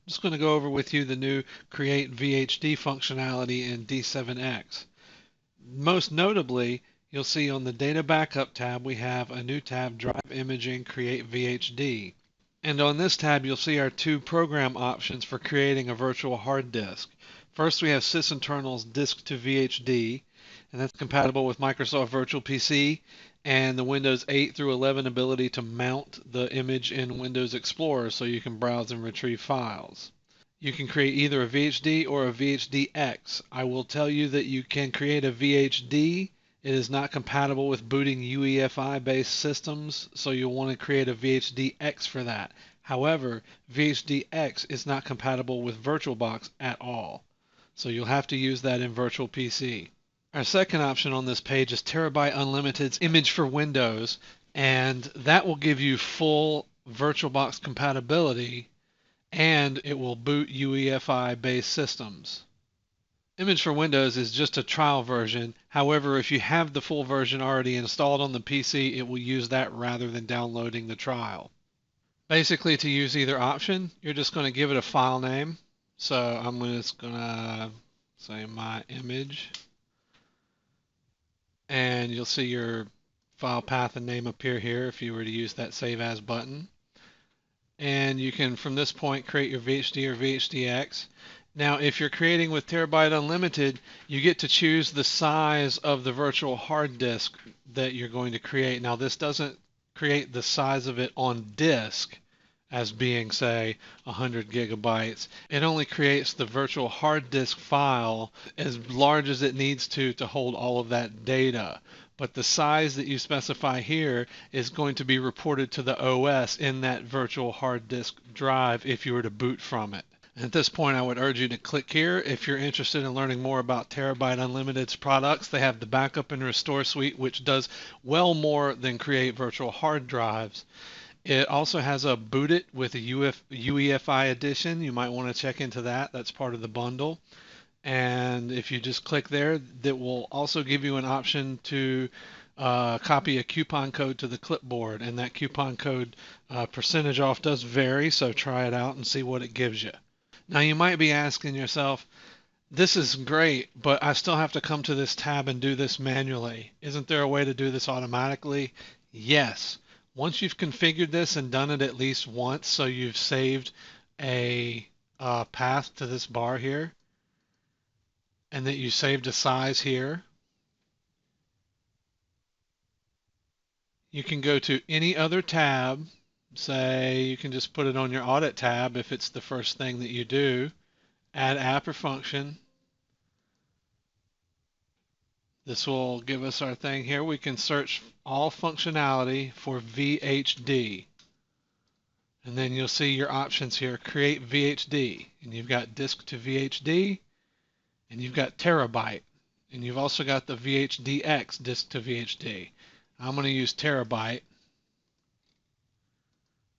just going to go over with you the new Create VHD functionality in d7x. Most notably, you'll see on the Data Backup tab, we have a new tab, Drive Imaging Create VHD. And on this tab, you'll see our two program options for creating a virtual hard disk. First, we have Sysinternals Disk2VHD, and that's compatible with Microsoft Virtual PC and the Windows 8 through 11 ability to mount the image in Windows Explorer so you can browse and retrieve files. You can create either a VHD or a VHDX. I will tell you that you can create a VHD. It is not compatible with booting UEFI-based systems, so you'll want to create a VHDX for that. However, VHDX is not compatible with VirtualBox at all, so you'll have to use that in Virtual PC. Our second option on this page is TeraByte Unlimited's image for Windows, and that will give you full VirtualBox compatibility, and it will boot UEFI-based systems. Image for Windows is just a trial version. However, if you have the full version already installed on the PC, it will use that rather than downloading the trial. Basically, to use either option, you're just going to give it a file name. So I'm just going to say my image, and you'll see your file path and name appear here if you were to use that Save As button. And you can, from this point, create your VHD or VHDX. Now, if you're creating with TeraByte Unlimited, you get to choose the size of the virtual hard disk that you're going to create. Now, this doesn't create the size of it on disk as being, say, 100 gigabytes. It only creates the virtual hard disk file as large as it needs to hold all of that data. But the size that you specify here is going to be reported to the OS in that virtual hard disk drive if you were to boot from it. At this point, I would urge you to click here if you're interested in learning more about TeraByte Unlimited's products. They have the Backup and Restore suite, which does well more than create virtual hard drives. It also has a Boot It with a UEFI edition. You might want to check into that. That's part of the bundle. And if you just click there, that will also give you an option to copy a coupon code to the clipboard. And that coupon code percentage off does vary, so try it out and see what it gives you. Now you might be asking yourself, this is great, but I still have to come to this tab and do this manually. Isn't there a way to do this automatically? Yes. Once you've configured this and done it at least once, so you've saved a path to this bar here, and that you saved a size here, you can go to any other tab. Say you can just put it on your audit tab if it's the first thing that you do. Add app or function. This will give us our thing here. We can search all functionality for VHD. And then you'll see your options here. Create VHD. And you've got disk to VHD. And you've got TeraByte. And you've also got the VHDX disk to VHD. I'm going to use TeraByte.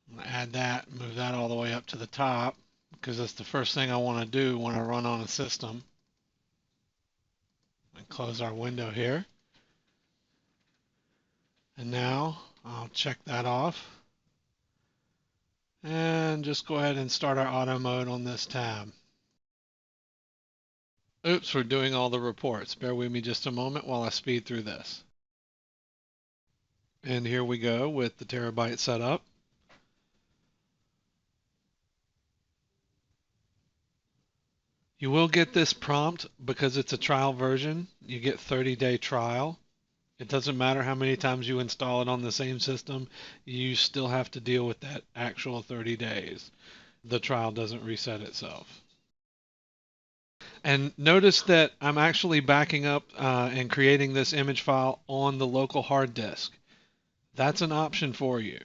I'm going to add that, move that all the way up to the top, because that's the first thing I want to do when I run on a system. And close our window here. And now I'll check that off. And just go ahead and start our auto mode on this tab. Oops, we're doing all the reports. Bear with me just a moment while I speed through this. And here we go with the TeraByte setup. You will get this prompt because it's a trial version. You get 30-day trial. It doesn't matter how many times you install it on the same system, you still have to deal with that actual 30 days. The trial doesn't reset itself. And notice that I'm actually backing up and creating this image file on the local hard disk. That's an option for you.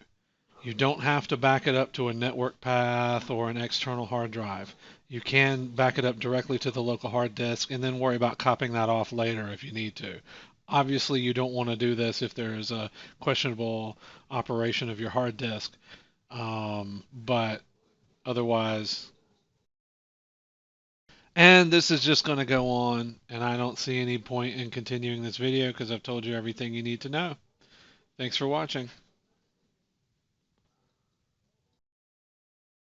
You don't have to back it up to a network path or an external hard drive. You can back it up directly to the local hard disk and then worry about copying that off later if you need to. Obviously, you don't want to do this if there is a questionable operation of your hard disk, but otherwise. And this is just going to go on, and I don't see any point in continuing this video because I've told you everything you need to know. Thanks for watching.